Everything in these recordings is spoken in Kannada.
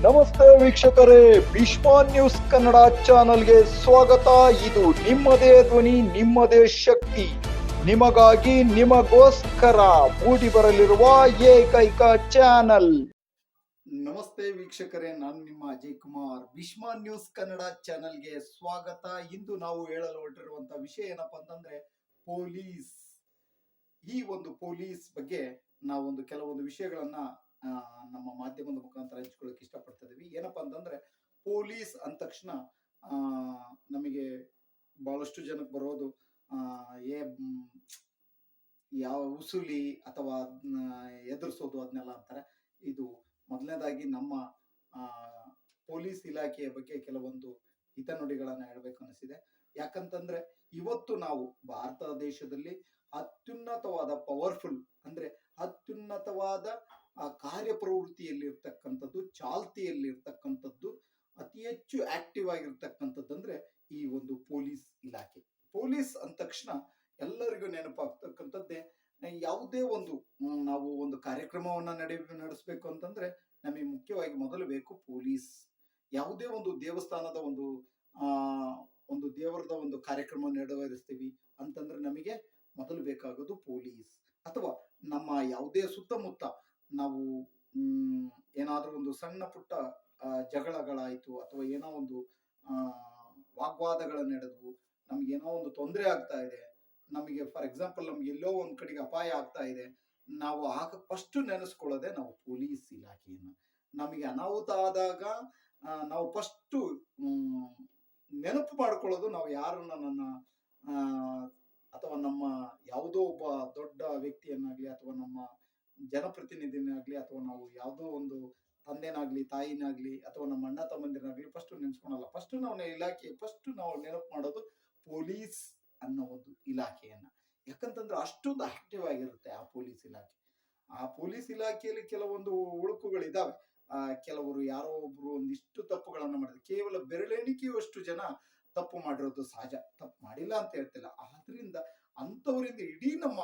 ನಮಸ್ತೆ ವೀಕ್ಷಕರೇ, ಭೀಷ್ಮ ನ್ಯೂಸ್ ಕನ್ನಡ ಚಾನಲ್ಗೆ ಸ್ವಾಗತ. ಇದು ನಿಮ್ಮದೇ ಧ್ವನಿ, ನಿಮ್ಮದೇ ಶಕ್ತಿ. ನಿಮಗಾಗಿ, ನಿಮಗೋಸ್ಕರ ಮೂಡಿ ಬರಲಿರುವ ಏಕೈಕ ಚಾನಲ್. ನಮಸ್ತೆ ವೀಕ್ಷಕರೇ, ನಾನು ನಿಮ್ಮ ಅಜಯ್ ಕುಮಾರ್. ಭೀಷ್ಮ ನ್ಯೂಸ್ ಕನ್ನಡ ಚಾನಲ್ಗೆ ಸ್ವಾಗತ. ಇಂದು ನಾವು ಹೇಳಲು ಹೊರಟಿರುವಂತಹ ವಿಷಯ ಏನಪ್ಪಾ ಅಂತಂದ್ರೆ ಪೊಲೀಸ್. ಈ ಒಂದು ಪೊಲೀಸ್ ಬಗ್ಗೆ ನಾವೊಂದು ಕೆಲವೊಂದು ವಿಷಯಗಳನ್ನ ನಮ್ಮ ಮಾಧ್ಯಮದ ಮುಖಾಂತರ ಹಂಚ್ಕೊಳ್ಳೋಕೆ ಇಷ್ಟಪಡ್ತಿದ್ದೀವಿ. ಏನಪ್ಪಾ ಅಂತಂದ್ರೆ ಪೊಲೀಸ್ ಅಂದ ತಕ್ಷಣ ನಮಗೆ ಬಹಳಷ್ಟು ಜನಕ್ಕೆ ಬರೋದು ಯಾವ ಉಸುಲಿ ಅಥವಾ ಎದುರಿಸೋದು ಅದನ್ನೆಲ್ಲ ಅಂತಾರೆ. ಇದು ಮೊದಲನೇದಾಗಿ ನಮ್ಮ ಪೊಲೀಸ್ ಇಲಾಖೆಯ ಬಗ್ಗೆ ಕೆಲವೊಂದು ಹಿತನುಡಿಗಳನ್ನ ಹೇಳಬೇಕು ಅನಿಸಿದೆ. ಯಾಕಂತಂದ್ರೆ ಇವತ್ತು ನಾವು ಭಾರತ ದೇಶದಲ್ಲಿ ಅತ್ಯುನ್ನತವಾದ ಪವರ್ಫುಲ್ ಅಂದ್ರೆ ಅತ್ಯುನ್ನತವಾದ ಕಾರ್ಯಪ್ರವೃತ್ತಿಯಲ್ಲಿ ಇರ್ತಕ್ಕಂಥದ್ದು, ಚಾಲ್ತಿಯಲ್ಲಿ ಇರ್ತಕ್ಕಂಥದ್ದು, ಅತಿ ಹೆಚ್ಚು ಆಕ್ಟಿವ್ ಆಗಿರ್ತಕ್ಕಂಥದ್ದು ಅಂದ್ರೆ ಈ ಒಂದು ಪೊಲೀಸ್ ಇಲಾಖೆ. ಪೊಲೀಸ್ ಅಂದ ತಕ್ಷಣ ಎಲ್ಲರಿಗೂ ನೆನಪಾಗ್ತಕ್ಕಂಥದ್ದೇ, ಯಾವುದೇ ಒಂದು ನಾವು ಒಂದು ಕಾರ್ಯಕ್ರಮವನ್ನ ನಡೆಸಬೇಕು ಅಂತಂದ್ರೆ ನಮಗೆ ಮುಖ್ಯವಾಗಿ ಮೊದಲು ಬೇಕು ಪೊಲೀಸ್. ಯಾವುದೇ ಒಂದು ದೇವಸ್ಥಾನದ ಒಂದು ದೇವರದ ಒಂದು ಕಾರ್ಯಕ್ರಮ ನೆರವೇರಿಸ್ತೀವಿ ಅಂತಂದ್ರೆ ನಮಗೆ ಮೊದಲು ಬೇಕಾಗೋದು ಪೊಲೀಸ್. ಅಥವಾ ನಮ್ಮ ಯಾವುದೇ ಸುತ್ತಮುತ್ತ ನಾವು ಏನಾದ್ರೂ ಒಂದು ಸಣ್ಣ ಪುಟ್ಟ ಜಗಳಗಳಾಯ್ತು ಅಥವಾ ಏನೋ ಒಂದು ವಾಗ್ವಾದಗಳು ನಡೆದ್ವು, ನಮ್ಗೇನೋ ಒಂದು ತೊಂದರೆ ಆಗ್ತಾ ಇದೆ, ನಮಗೆ ಫಾರ್ ಎಕ್ಸಾಂಪಲ್ ನಮ್ಗೆ ಎಲ್ಲೋ ಒಂದ್ ಕಡೆಗೆ ಅಪಾಯ ಆಗ್ತಾ ಇದೆ, ನಾವು ಆಗ ಫಸ್ಟ್ ನೆನೆಸ್ಕೊಳ್ಳೋದೆ ನಾವು ಪೊಲೀಸ್ ಇಲಾಖೆಯನ್ನು. ನಮಗೆ ಅನಾಹುತ ಆದಾಗ ನಾವು ಫಸ್ಟ್ ನೆನಪು ಮಾಡ್ಕೊಳ್ಳೋದು ನಾವು ಯಾರನ್ನ ಅಥವಾ ನಮ್ಮ ಯಾವುದೋ ಒಬ್ಬ ದೊಡ್ಡ ವ್ಯಕ್ತಿಯನ್ನಾಗ್ಲಿ ಅಥವಾ ನಮ್ಮ ಜನಪ್ರತಿನಿಧಿನಾಗ್ಲಿ ಅಥವಾ ನಾವು ಯಾವುದೋ ಒಂದು ತಂದೆನಾಗ್ಲಿ ತಾಯಿನಾಗ್ಲಿ ಅಥವಾ ನಮ್ಮ ಅಣ್ಣ ತಮ್ಮಂದಿನಾಗ್ಲಿ ಫಸ್ಟ್ ನೆನ್ಸ್ಕೊಳಲ್ಲ. ಫಸ್ಟ್ ನಾವು ನೆನಪು ಮಾಡೋದು ಪೊಲೀಸ್ ಅನ್ನೋ ಒಂದು ಇಲಾಖೆಯನ್ನ. ಯಾಕಂತಂದ್ರೆ ಅಷ್ಟೊಂದು ಆಕ್ಟಿವ್ ಆಗಿರುತ್ತೆ ಆ ಪೊಲೀಸ್ ಇಲಾಖೆ. ಆ ಪೊಲೀಸ್ ಇಲಾಖೆಯಲ್ಲಿ ಕೆಲವೊಂದು ಉಳುಕುಗಳಿದಾವೆ. ಕೆಲವರು ಯಾರೋ ಒಬ್ರು ಒಂದಿಷ್ಟು ತಪ್ಪುಗಳನ್ನ ಮಾಡಿದ್ರೆ, ಕೇವಲ ಬೆರಳೆಣಿಕೆಯಷ್ಟು ಜನ ತಪ್ಪು ಮಾಡಿರೋದು ಸಹಜ, ತಪ್ಪು ಮಾಡಿಲ್ಲ ಅಂತ ಹೇಳ್ತಿಲ್ಲ. ಆದ್ರಿಂದ ಅಂತವರಿಂದ ಇಡೀ ನಮ್ಮ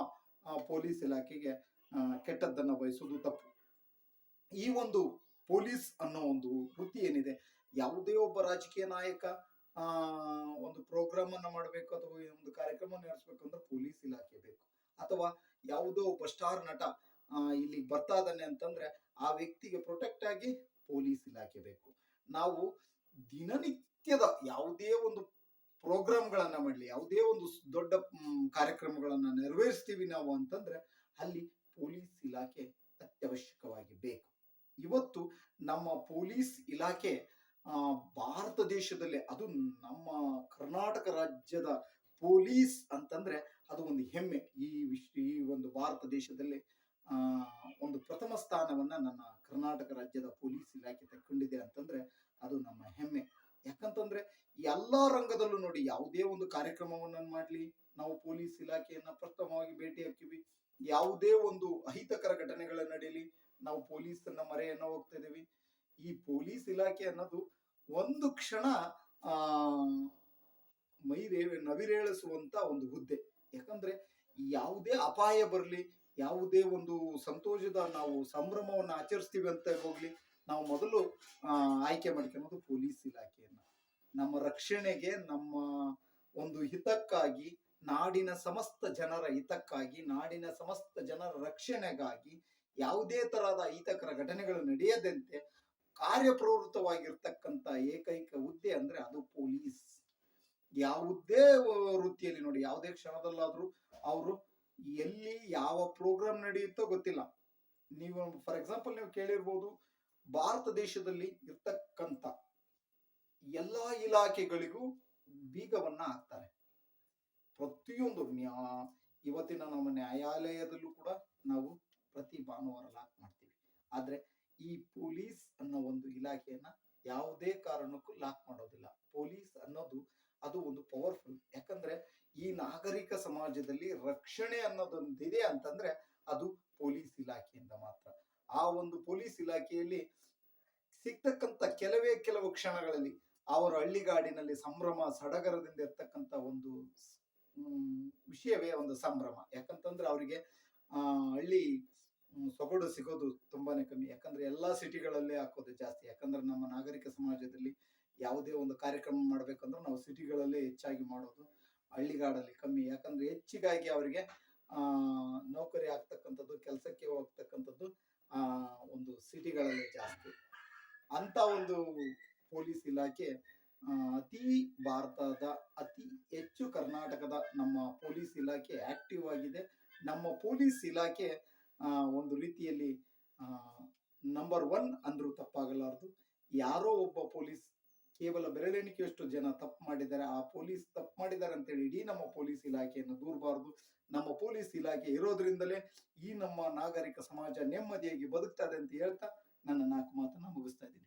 ಪೊಲೀಸ್ ಇಲಾಖೆಗೆ ಕೆಟ್ಟದ್ದನ್ನ ಬಯಸೋದು ತಪ್ಪು. ಈ ಒಂದು ಪೊಲೀಸ್ ಅನ್ನೋ ಒಂದು ವೃತ್ತಿ ಏನಿದೆ, ಯಾವುದೇ ಒಬ್ಬ ರಾಜಕೀಯ ನಾಯಕ ಒಂದು ಪ್ರೋಗ್ರಾಮ್ ಅನ್ನ ಮಾಡಬೇಕು ಅಥವಾ ಒಂದು ಕಾರ್ಯಕ್ರಮ ನಡೆಸಬೇಕು ಅಂದ್ರೆ ಪೊಲೀಸ್ ಇಲಾಖೆ ಬೇಕು. ಅಥವಾ ಯಾವುದೋ ಒಬ್ಬ ಸ್ಟಾರ್ ನಟ ಇಲ್ಲಿ ಬರ್ತಾ ಇದ್ದಾನೆ ಅಂತಂದ್ರೆ ಆ ವ್ಯಕ್ತಿಗೆ ಪ್ರೊಟೆಕ್ಟ್ ಆಗಿ ಪೊಲೀಸ್ ಇಲಾಖೆ ಬೇಕು. ನಾವು ದಿನನಿತ್ಯದ ಯಾವುದೇ ಒಂದು ಪ್ರೋಗ್ರಾಮ್ಗಳನ್ನ ಮಾಡಲಿ, ಯಾವುದೇ ಒಂದು ದೊಡ್ಡ ಕಾರ್ಯಕ್ರಮಗಳನ್ನ ನೆರವೇರಿಸ್ತೀವಿ ನಾವು ಅಂತಂದ್ರೆ ಅಲ್ಲಿ ಪೊಲೀಸ್ ಇಲಾಖೆ ಅತ್ಯವಶ್ಯಕವಾಗಿ ಬೇಕು. ಇವತ್ತು ನಮ್ಮ ಪೊಲೀಸ್ ಇಲಾಖೆ ಭಾರತ ದೇಶದಲ್ಲಿ, ಅದು ನಮ್ಮ ಕರ್ನಾಟಕ ರಾಜ್ಯದ ಪೊಲೀಸ್ ಅಂತಂದ್ರೆ ಅದು ಒಂದು ಹೆಮ್ಮೆ. ಈ ಒಂದು ಭಾರತ ದೇಶದಲ್ಲಿ ಒಂದು ಪ್ರಥಮ ಸ್ಥಾನವನ್ನ ನನ್ನ ಕರ್ನಾಟಕ ರಾಜ್ಯದ ಪೊಲೀಸ್ ಇಲಾಖೆ ತಕ್ಕೊಂಡಿದೆ ಅಂತಂದ್ರೆ ಅದು ನಮ್ಮ ಹೆಮ್ಮೆ. ಯಾಕಂತಂದ್ರೆ ಎಲ್ಲಾ ರಂಗದಲ್ಲೂ ನೋಡಿ, ಯಾವುದೇ ಒಂದು ಕಾರ್ಯಕ್ರಮವನ್ನ ಮಾಡ್ಲಿ ನಾವು ಪೊಲೀಸ್ ಇಲಾಖೆಯನ್ನ ಪ್ರಥಮವಾಗಿ ಭೇಟಿ ಹಾಕಿವಿ. ಯಾವುದೇ ಒಂದು ಅಹಿತಕರ ಘಟನೆಗಳ ನಡೀಲಿ ನಾವು ಪೊಲೀಸನ್ನ ಮರೆಯನ್ನ ಹೋಗ್ತಾ ಇದೀವಿ. ಈ ಪೊಲೀಸ್ ಇಲಾಖೆ ಅನ್ನೋದು ಒಂದು ಕ್ಷಣ ನವಿರೇಳಿಸುವಂತ ಒಂದು ಹುದ್ದೆ. ಯಾಕಂದ್ರೆ ಯಾವುದೇ ಅಪಾಯ ಬರಲಿ, ಯಾವುದೇ ಒಂದು ಸಂತೋಷದ ನಾವು ಸಂಭ್ರಮವನ್ನ ಆಚರಿಸ್ತೀವಿ ಅಂತ ಹೋಗ್ಲಿ, ನಾವು ಮೊದಲು ಆಯ್ಕೆ ಮಾಡ್ಕೊಳ್ಳೋದು ಪೊಲೀಸ್ ಇಲಾಖೆಯನ್ನ. ನಮ್ಮ ರಕ್ಷಣೆಗೆ, ನಮ್ಮ ಒಂದು ಹಿತಕ್ಕಾಗಿ, ನಾಡಿನ ಸಮಸ್ತ ಜನರ ಹಿತಕ್ಕಾಗಿ, ನಾಡಿನ ಸಮಸ್ತ ಜನರ ರಕ್ಷಣೆಗಾಗಿ ಯಾವುದೇ ತರಹದ ಅಹಿತಕರ ಘಟನೆಗಳು ನಡೆಯದಂತೆ ಕಾರ್ಯಪ್ರವೃತ್ತವಾಗಿರ್ತಕ್ಕಂಥ ಏಕೈಕ ಹುದ್ದೆ ಅಂದ್ರೆ ಅದು ಪೊಲೀಸ್. ಯಾವುದೇ ವೃತ್ತಿಯಲ್ಲಿ ನೋಡಿ, ಯಾವುದೇ ಕ್ಷಣದಲ್ಲಾದ್ರೂ ಅವರು ಎಲ್ಲಿ ಯಾವ ಪ್ರೋಗ್ರಾಮ್ ನಡೆಯುತ್ತೋ ಗೊತ್ತಿಲ್ಲ. ನೀವು ಫಾರ್ ಎಕ್ಸಾಂಪಲ್ ನೀವು ಕೇಳಿರ್ಬೋದು, ಭಾರತ ದೇಶದಲ್ಲಿ ಇರ್ತಕ್ಕಂಥ ಎಲ್ಲಾ ಇಲಾಖೆಗಳಿಗೂ ಬೀಗವನ್ನ ಹಾಕ್ತಾರೆ. ಪ್ರತಿಯೊಂದು ಇವತ್ತಿನ ನಮ್ಮ ನ್ಯಾಯಾಲಯದಲ್ಲೂ ಕೂಡ ನಾವು ಪ್ರತಿ ಭಾನುವಾರ ಲಾಕ್ ಮಾಡ್ತೀವಿ. ಆದ್ರೆ ಈ ಪೊಲೀಸ್ ಅನ್ನೋ ಒಂದು ಇಲಾಖೆಯನ್ನ ಯಾವುದೇ ಕಾರಣಕ್ಕೂ ಲಾಕ್ ಮಾಡೋದಿಲ್ಲ. ಪೊಲೀಸ್ ಅನ್ನೋದು ಅದು ಒಂದು ಪವರ್ಫುಲ್. ಯಾಕಂದ್ರೆ ಈ ನಾಗರಿಕ ಸಮಾಜದಲ್ಲಿ ರಕ್ಷಣೆ ಅನ್ನೋದೊಂದಿದೆ ಅಂತಂದ್ರೆ ಅದು ಪೊಲೀಸ್ ಇಲಾಖೆಯಿಂದ ಮಾತ್ರ. ಆ ಒಂದು ಪೊಲೀಸ್ ಇಲಾಖೆಯಲ್ಲಿ ಸಿಗ್ತಕ್ಕಂಥ ಕೆಲವು ಕ್ಷಣಗಳಲ್ಲಿ ಅವರ ಹಳ್ಳಿಗಾಡಿನಲ್ಲಿ ಸಂಭ್ರಮ ಸಡಗರದಿಂದ ಇರ್ತಕ್ಕಂಥ ಒಂದು ವಿಷಯವೇ ಒಂದು ಸಂಭ್ರಮ. ಯಾಕಂತಂದ್ರೆ ಅವರಿಗೆ ಹಳ್ಳಿ ಸೊಗಡು ಸಿಗೋದು ತುಂಬಾನೇ ಕಮ್ಮಿ. ಯಾಕಂದ್ರೆ ಎಲ್ಲಾ ಸಿಟಿಗಳಲ್ಲೇ ಹಾಕೋದು ಜಾಸ್ತಿ. ಯಾಕಂದ್ರೆ ನಮ್ಮ ನಾಗರಿಕ ಸಮಾಜದಲ್ಲಿ ಯಾವುದೇ ಒಂದು ಕಾರ್ಯಕ್ರಮ ಮಾಡ್ಬೇಕಂದ್ರೆ ನಾವು ಸಿಟಿಗಳಲ್ಲೇ ಹೆಚ್ಚಾಗಿ ಮಾಡೋದು. ಹಳ್ಳಿಗಾಡಲ್ಲಿ ಕಮ್ಮಿ. ಯಾಕಂದ್ರೆ ಹೆಚ್ಚಿಗಾಗಿ ಅವರಿಗೆ ನೌಕರಿ ಆಗ್ತಕ್ಕಂಥದ್ದು, ಕೆಲಸಕ್ಕೆ ಹೋಗ್ತಕ್ಕಂಥದ್ದು ಒಂದು ಸಿಟಿಗಳಲ್ಲೇ ಜಾಸ್ತಿ. ಅಂತ ಒಂದು ಪೊಲೀಸ್ ಇಲಾಖೆ ಅತಿ ಭಾರತದ ಅತಿ ಹೆಚ್ಚು ಕರ್ನಾಟಕದ ನಮ್ಮ ಪೊಲೀಸ್ ಇಲಾಖೆ ಆಕ್ಟಿವ್ ಆಗಿದೆ. ನಮ್ಮ ಪೊಲೀಸ್ ಇಲಾಖೆ ಒಂದು ರೀತಿಯಲ್ಲಿ ನಂಬರ್ ಒನ್ ಅಂದ್ರೂ ತಪ್ಪಾಗಲಾರದು. ಯಾರೋ ಒಬ್ಬ ಪೊಲೀಸ್ ಕೇವಲ ಬೆರಳೆಣಿಕೆಯಷ್ಟು ಜನ ತಪ್ಪು ಮಾಡಿದ್ದಾರೆ, ಆ ಪೊಲೀಸ್ ತಪ್ಪು ಮಾಡಿದ್ದಾರೆ ಅಂತೇಳಿ ಇಡೀ ನಮ್ಮ ಪೊಲೀಸ್ ಇಲಾಖೆಯನ್ನು ದೂರಬಾರದು. ನಮ್ಮ ಪೊಲೀಸ್ ಇಲಾಖೆ ಇರೋದ್ರಿಂದಲೇ ಈ ನಮ್ಮ ನಾಗರಿಕ ಸಮಾಜ ನೆಮ್ಮದಿಯಾಗಿ ಬದುಕ್ತದೆ ಅಂತ ಹೇಳ್ತಾ ನನ್ನ 4 ಮಾತನ್ನ ಮುಗಿಸ್ತಾ ಇದ್ದೀನಿ.